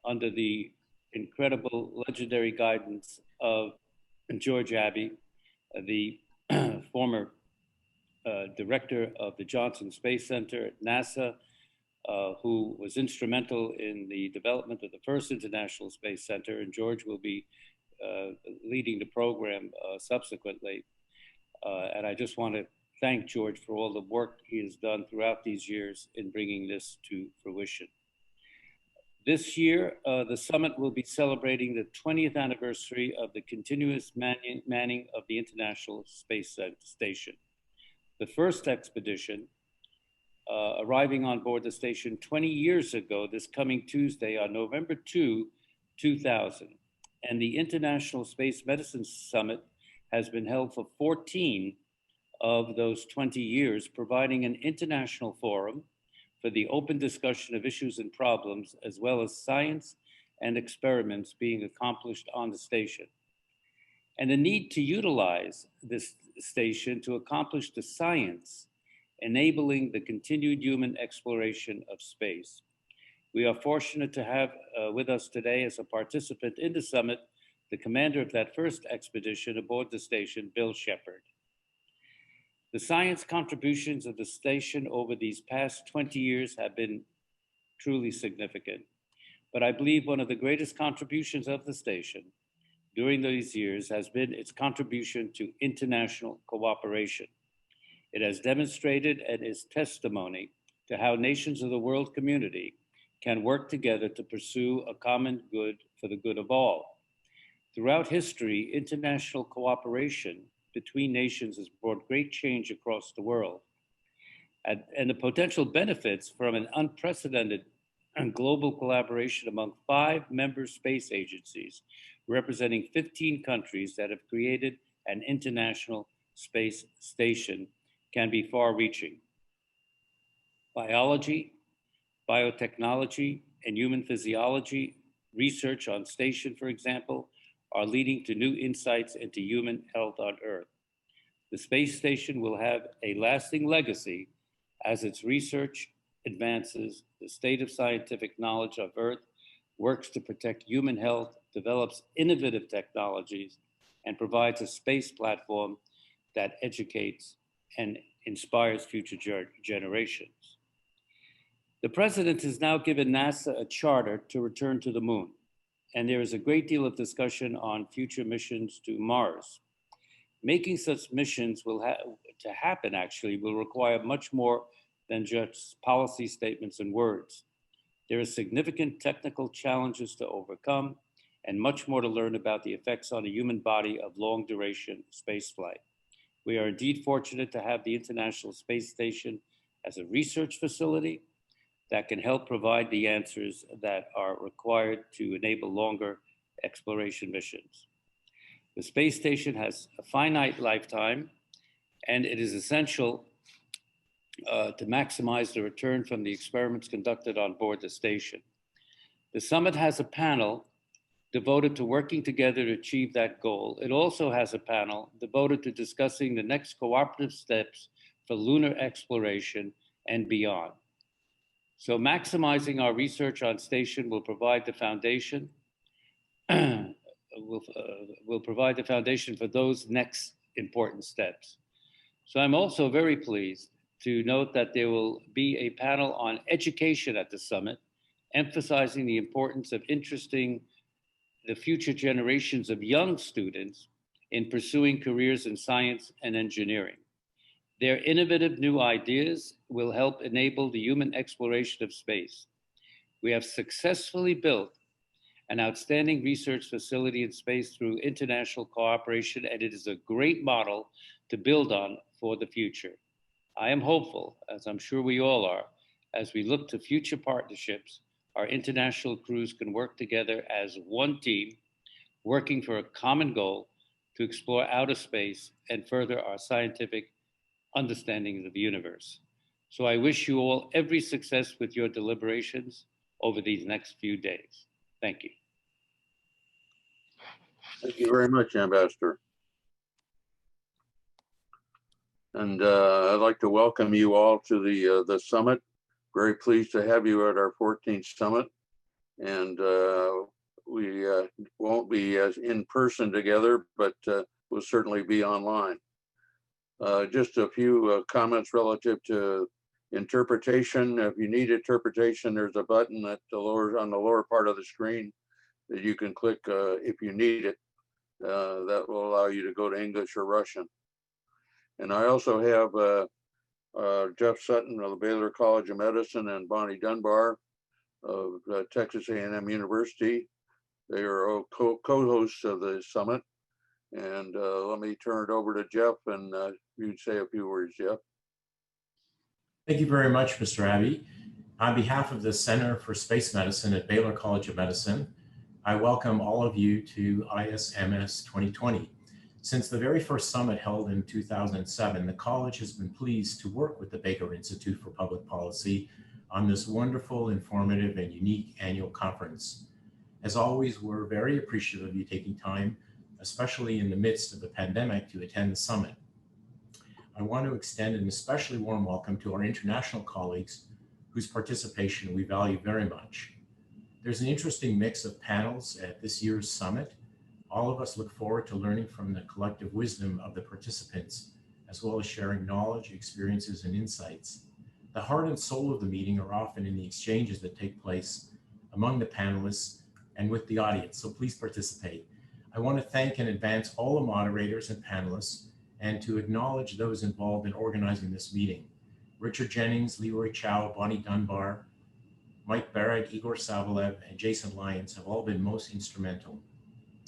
under the incredible legendary guidance of George Abbey, the former director of the Johnson Space Center at NASA, who was instrumental in the development of the first International Space Center, and George will be leading the program subsequently. And I just want to thank George for all the work he has done throughout these years in bringing this to fruition. This year, the summit will be celebrating the 20th anniversary of the continuous manning of the International Space Station. The first expedition, arriving on board the station 20 years ago, this coming Tuesday on November 2, 2000. And the International Space Medicine Summit has been held for 14 of those 20 years, providing an international forum for the open discussion of issues and problems, as well as science and experiments being accomplished on the station. And the need to utilize this station to accomplish the science, enabling the continued human exploration of space. We are fortunate to have with us today as a participant in the summit, the commander of that first expedition aboard the station, Bill Shepard. The science contributions of the station over these past 20 years have been truly significant. But I believe one of the greatest contributions of the station during these years has been its contribution to international cooperation. It has demonstrated and is testimony to how nations of the world community can work together to pursue a common good for the good of all. Throughout history, international cooperation between nations has brought great change across the world. And the potential benefits from an unprecedented global collaboration among 5 member space agencies, representing 15 countries that have created an international space station, can be far-reaching. Biology, biotechnology, and human physiology research on station, for example, are leading to new insights into human health on Earth. The space station will have a lasting legacy as its research advances the state of scientific knowledge of Earth, works to protect human health, develops innovative technologies, and provides a space platform that educates and inspires future generations. The president has now given NASA a charter to return to the moon, and there is a great deal of discussion on future missions to Mars. Making such missions will require much more than just policy statements and words. There are significant technical challenges to overcome and much more to learn about the effects on the human body of long-duration spaceflight. We are indeed fortunate to have the International Space Station as a research facility that can help provide the answers that are required to enable longer exploration missions. The space station has a finite lifetime, and it is essential to maximize the return from the experiments conducted on board the station. The summit has a panel devoted to working together to achieve that goal. It also has a panel devoted to discussing the next cooperative steps for lunar exploration and beyond. So maximizing our research on station will provide the foundation will provide the foundation for those next important steps. So I'm also very pleased to note that there will be a panel on education at the summit, emphasizing the importance of interesting the future generations of young students in pursuing careers in science and engineering. Their innovative new ideas will help enable the human exploration of space. We have successfully built an outstanding research facility in space through international cooperation, and it is a great model to build on for the future. I am hopeful, as I'm sure we all are, as we look to future partnerships, our international crews can work together as one team, working for a common goal to explore outer space and further our scientific understanding of the universe. So I wish you all every success with your deliberations over these next few days. Thank you. Thank you very much, Ambassador. And I'd like to welcome you all to the summit. Very pleased to have you at our 14th summit. And we won't be as in person together, but we'll certainly be online. Just a few comments relative to interpretation. If you need interpretation, there's a button on the lower part of the screen that you can click if you need it. That will allow you to go to English or Russian. And I also have Jeff Sutton of the Baylor College of Medicine and Bonnie Dunbar of Texas A&M University. They are all co-hosts of the summit. And let me turn it over to Jeff, and you'd say a few words, Jeff. Thank you very much, Mr. Abbey. On behalf of the Center for Space Medicine at Baylor College of Medicine, I welcome all of you to ISMS 2020. Since the very first summit held in 2007, the college has been pleased to work with the Baker Institute for Public Policy on this wonderful, informative, and unique annual conference. As always, we're very appreciative of you taking time, especially in the midst of the pandemic, to attend the summit. I want to extend an especially warm welcome to our international colleagues whose participation we value very much. There's an interesting mix of panels at this year's summit. All of us look forward to learning from the collective wisdom of the participants, as well as sharing knowledge, experiences, and insights. The heart and soul of the meeting are often in the exchanges that take place among the panelists and with the audience, so please participate. I want to thank in advance all the moderators and panelists, and to acknowledge those involved in organizing this meeting. Richard Jennings, Leroy Chow, Bonnie Dunbar, Mike Barrett, Igor Savalev, and Jason Lyons have all been most instrumental.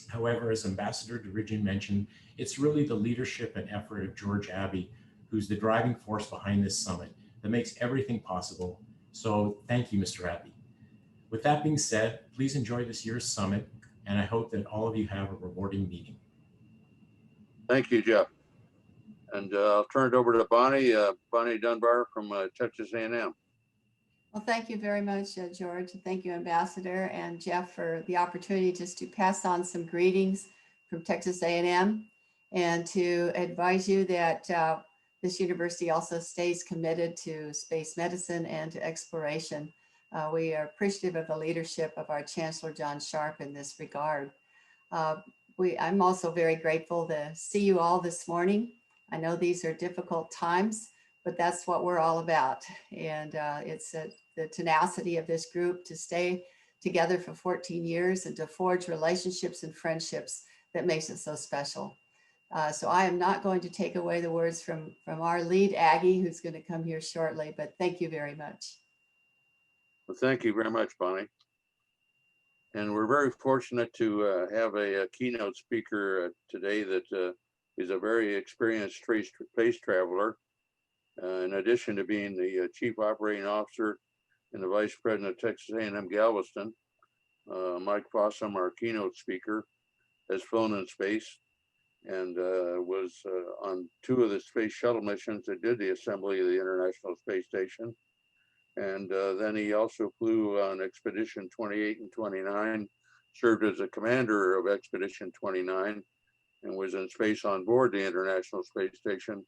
However, as Ambassador Djerejian mentioned, it's really the leadership and effort of George Abbey who's the driving force behind this summit that makes everything possible. So thank you, Mr. Abbey. With that being said, please enjoy this year's summit, and I hope that all of you have a rewarding meeting. Thank you, Jeff. And I'll turn it over to Bonnie, Bonnie Dunbar from Texas A&M. Well, thank you very much, George. Thank you, Ambassador and Jeff, for the opportunity just to pass on some greetings from Texas A&M and to advise you that this university also stays committed to space medicine and to exploration. We are appreciative of the leadership of our Chancellor, John Sharp, in this regard. I'm also very grateful to see you all this morning. I know these are difficult times, but that's what we're all about. And it's the tenacity of this group to stay together for 14 years and to forge relationships and friendships that makes it so special. So I am not going to take away the words from our lead Aggie, who's going to come here shortly, but thank you very much. Well, thank you very much, Bonnie. And we're very fortunate to have a keynote speaker today that is a very experienced space traveler. In addition to being the Chief Operating Officer and the Vice President of Texas A&M Galveston, Mike Fossum, our keynote speaker, has flown in space and was on 2 of the space shuttle missions that did the assembly of the International Space Station. And then he also flew on Expedition 28 and 29, served as a commander of Expedition 29, and was in space on board the International Space Station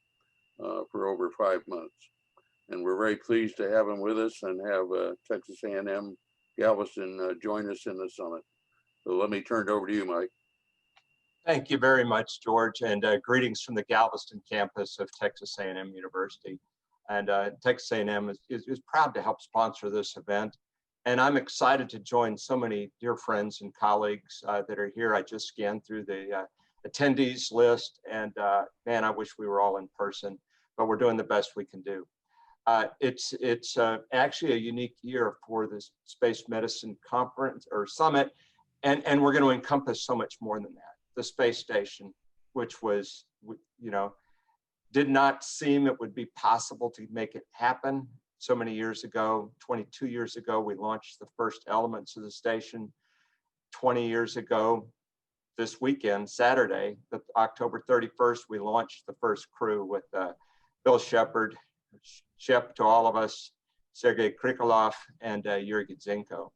for over 5 months. And we're very pleased to have him with us and have Texas A&M Galveston join us in the summit. So let me turn it over to you, Mike. Thank you very much, George, and greetings from the Galveston campus of Texas A&M University. And Texas A&M is proud to help sponsor this event. And I'm excited to join so many dear friends and colleagues that are here. I just scanned through the attendees list, and man, I wish we were all in person, but we're doing the best we can do. It's actually a unique year for this Space Medicine Conference or Summit, and we're going to encompass so much more than that. The space station, which was, did not seem it would be possible to make it happen. So many years ago, 22 years ago, we launched the first elements of the station. 20 years ago, this weekend, Saturday, October 31st, we launched the first crew with Bill Shepard, Shep to all of us, Sergei Krikalev, and Yuri Gudzenko,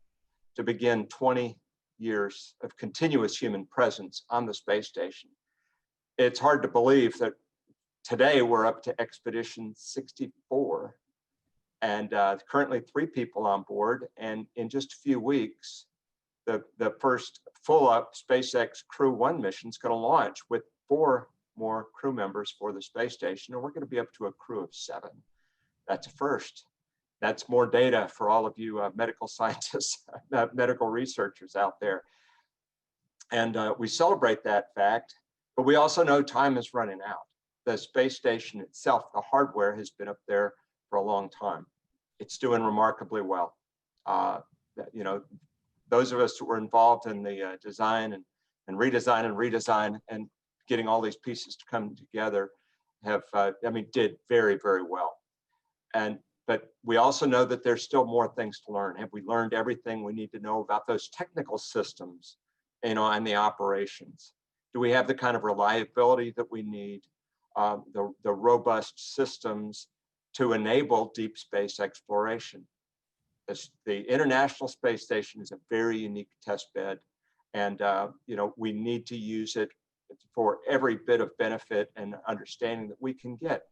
to begin 20 years of continuous human presence on the space station. It's hard to believe that today we're up to Expedition 64, and currently 3 people on board, and in just a few weeks, the first full up SpaceX Crew 1 mission is going to launch with 4 more crew members for the space station, and we're going to be up to a crew of 7. That's a first. That's more data for all of you medical scientists, medical researchers out there. And we celebrate that fact, but we also know time is running out. The space station itself, the hardware has been up there for a long time. It's doing remarkably well. You know, those of us who were involved in the design and redesign and getting all these pieces to come together have, I mean, did very, very well. But we also know that there's still more things to learn. Have we learned everything we need to know about those technical systems, you know, and the operations? Do we have the kind of reliability that we need, the robust systems to enable deep space exploration? The International Space Station is a very unique test bed, and you know, we need to use it for every bit of benefit and understanding that we can get.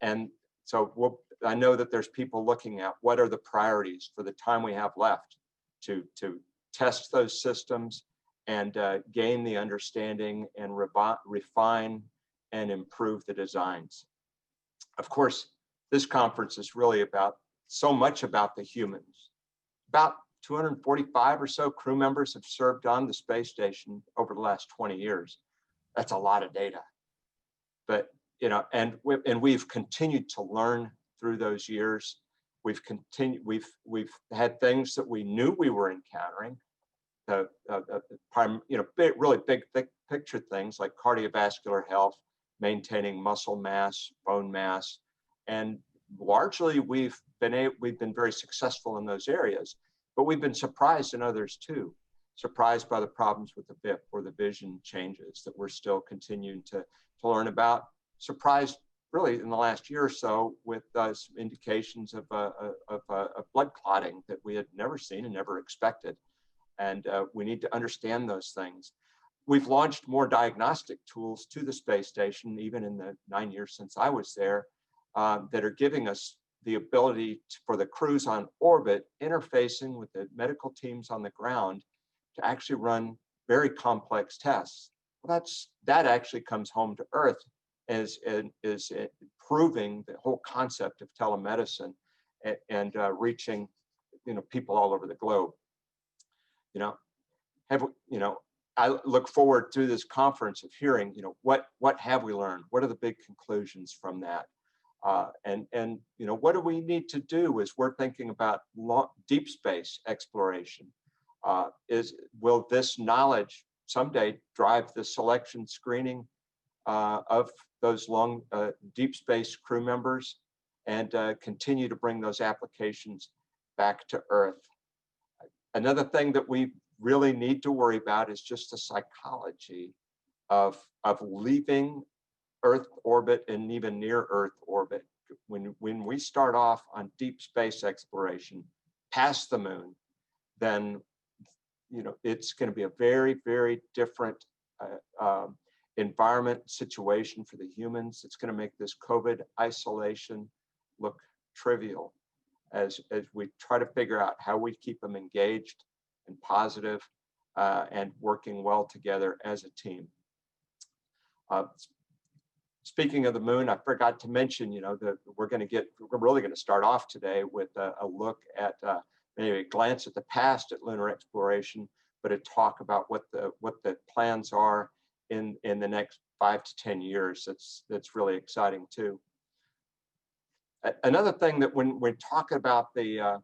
And so I know that there's people looking at what are the priorities for the time we have left to test those systems and gain the understanding and refine and improve the designs. Of course, this conference is really about so much about the humans. About 245 or so crew members have served on the space station over the last 20 years. That's a lot of data. But you know, and we've continued to learn through those years. We've had things that we knew we were encountering, you know, really big picture things like cardiovascular health, maintaining muscle mass, bone mass, and largely we've been very successful in those areas. But we've been surprised in others too, surprised by the problems with the BIP or the vision changes that we're still continuing to learn about. Surprised really in the last year or so with some indications of blood clotting that we had never seen and never expected. And we need to understand those things. We've launched more diagnostic tools to the space station, even in the 9 years since I was there, that are giving us the ability for the crews on orbit interfacing with the medical teams on the ground to actually run very complex tests. Well, that actually comes home to Earth is proving the whole concept of telemedicine and reaching, you know, people all over the globe. You know, I look forward to this conference of hearing, you know, what have we learned? What are the big conclusions from that? And you know, what do we need to do as we're thinking about deep space exploration? Will this knowledge someday drive the selection screening of those deep space crew members and continue to bring those applications back to Earth? Another thing that we really need to worry about is just the psychology of leaving Earth orbit and even near Earth orbit. When we start off on deep space exploration past the moon, then you know it's going to be a very, very different environment situation for the humans. It's going to make this COVID isolation look trivial as we try to figure out how we keep them engaged and positive and working well together as a team. Speaking of the moon, I forgot to mention, you know, that we're really going to start off today with a look at maybe a glance at the past at lunar exploration, but a talk about what the plans are in the next 5 to 10 years. That's really exciting too. Another thing that when we're talking about the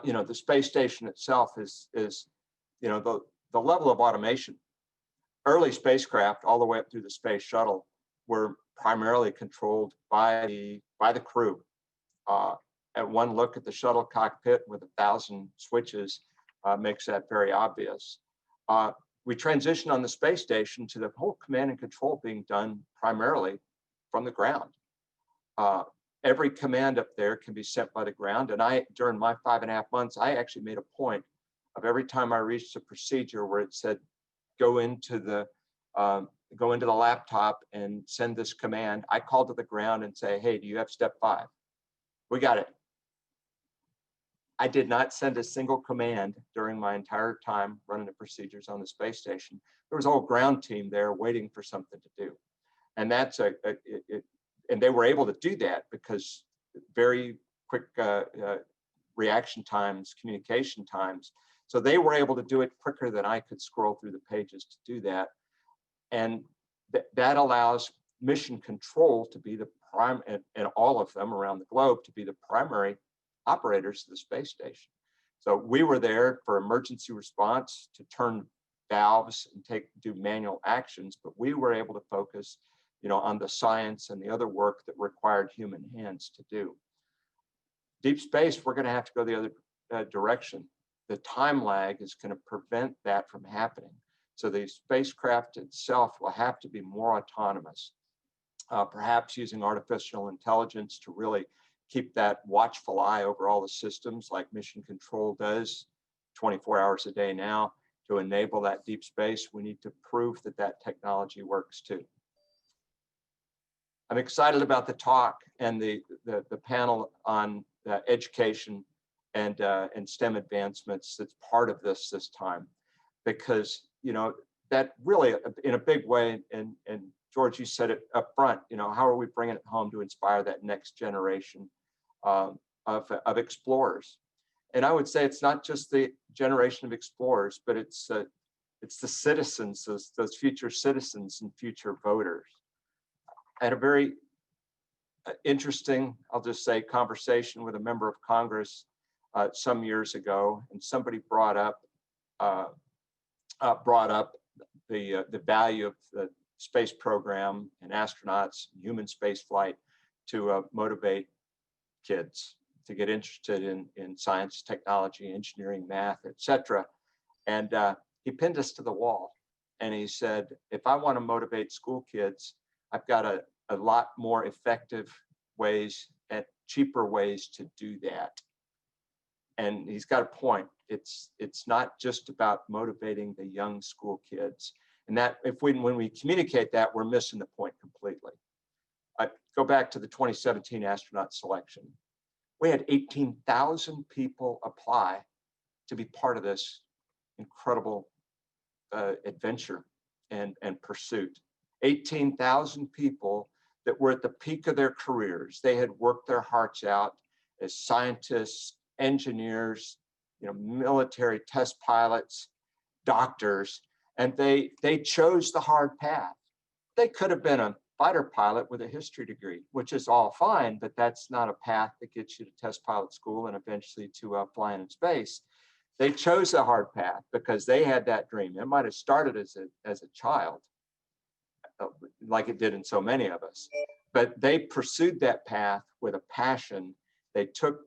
you know, the space station itself is you know, the level of automation. Early spacecraft, all the way up through the space shuttle, were primarily controlled by the crew. At one look at the shuttle cockpit with 1,000 switches makes that very obvious. We transitioned on the space station to the whole command and control being done primarily from the ground. Every command up there can be sent by the ground. And during my 5.5 months, I actually made a point of every time I reached a procedure where it said, go into the laptop and send this command, I called to the ground and say, hey, do you have step 5? We got it. I did not send a single command during my entire time running the procedures on the space station. There was a whole ground team there waiting for something to do. And that's and they were able to do that because very quick reaction times, communication times. So they were able to do it quicker than I could scroll through the pages to do that. And that allows mission control to be the prime, and all of them around the globe to be the primary operators of the space station. So we were there for emergency response to turn valves and do manual actions, but we were able to focus, on the science and the other work that required human hands to do. Deep space, we're going to have to go the other direction. The time lag is going to prevent that from happening. So the spacecraft itself will have to be more autonomous, perhaps using artificial intelligence to really keep that watchful eye over all the systems like mission control does 24 hours a day now. To enable that deep space, we need to prove that that technology works too. I'm excited about the talk and the panel on education and STEM advancements that's part of this time, because that really, in a big way, and George, you said it up front, how are we bringing it home to inspire that next generation of explorers? And I would say it's not just the generation of explorers, but it's the citizens, those future citizens and future voters. I had a very interesting, I'll just say, conversation with a member of Congress some years ago, and somebody brought up the value of the space program and astronauts, human space flight, to motivate kids to get interested in science, technology, engineering, math, etc. And he pinned us to the wall, and he said, if I want to motivate school kids, I've got a lot more effective ways and cheaper ways to do that. And he's got a point. It's not just about motivating the young school kids. And that when we communicate that, we're missing the point completely. I go back to the 2017 astronaut selection. We had 18,000 people apply to be part of this incredible adventure and pursuit. 18,000 people that were at the peak of their careers. They had worked their hearts out as scientists, engineers, military test pilots, doctors, and they chose the hard path. They could have been a fighter pilot with a history degree, which is all fine, but that's not a path that gets you to test pilot school and eventually to flying in space. They chose the hard path because they had that dream. It might have started as a child, like it did in so many of us, but they pursued that path with a passion. They took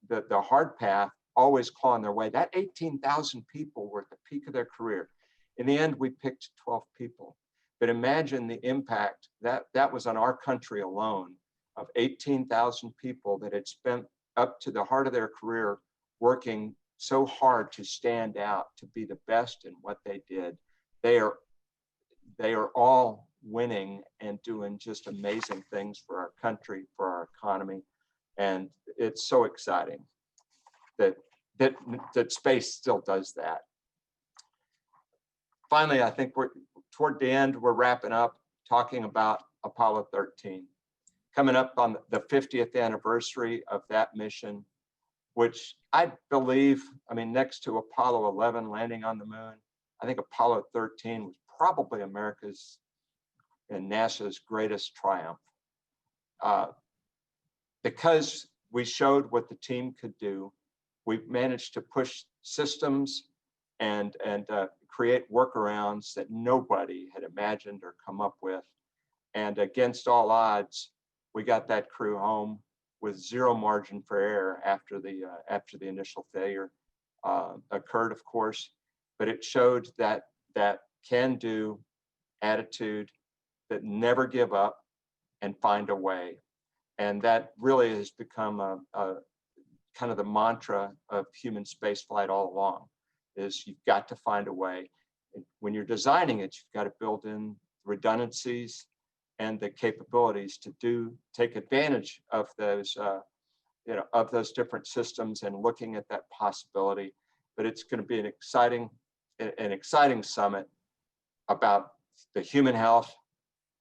the hard path, always clawing their way. That 18,000 people were at the peak of their career. In the end, we picked 12 people. But imagine the impact that was on our country alone, of 18,000 people that had spent up to the heart of their career working so hard to stand out, to be the best in what they did. They are all winning and doing just amazing things for our country, for our economy. And it's so exciting that space still does that. Finally, I think we're toward the end, we're wrapping up talking about Apollo 13. Coming up on the 50th anniversary of that mission, which I believe, next to Apollo 11 landing on the moon, I think Apollo 13 was probably America's and NASA's greatest triumph. Because we showed what the team could do, we've managed to push systems and create workarounds that nobody had imagined or come up with. And against all odds, we got that crew home with zero margin for error after the initial failure occurred, of course. But it showed that can-do attitude, that never give up and find a way. And that really has become a kind of the mantra of human spaceflight all along, is you've got to find a way. When you're designing it, you've got to build in redundancies and the capabilities to take advantage of those of those different systems and looking at that possibility. But it's going to be an exciting summit about the human health,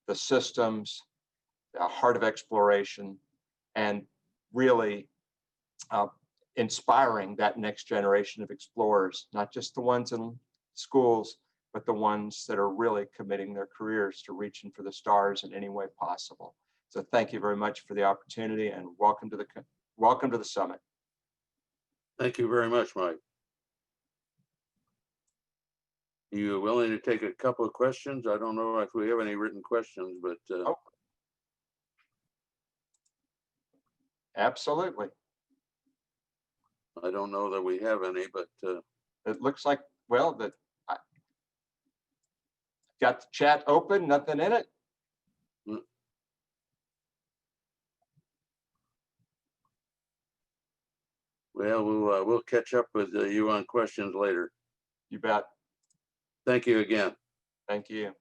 the systems, the heart of exploration, and really inspiring that next generation of explorers, not just the ones in schools, but the ones that are really committing their careers to reaching for the stars in any way possible. So thank you very much for the opportunity, and welcome to the summit. Thank you very much, Mike. You willing to take a couple of questions? I don't know if we have any written questions, but Oh. Absolutely. I don't know that we have any, but It looks like, well, that I got the chat open, nothing in it. well, we'll catch up with you on questions later. You bet. Thank you again. Thank you.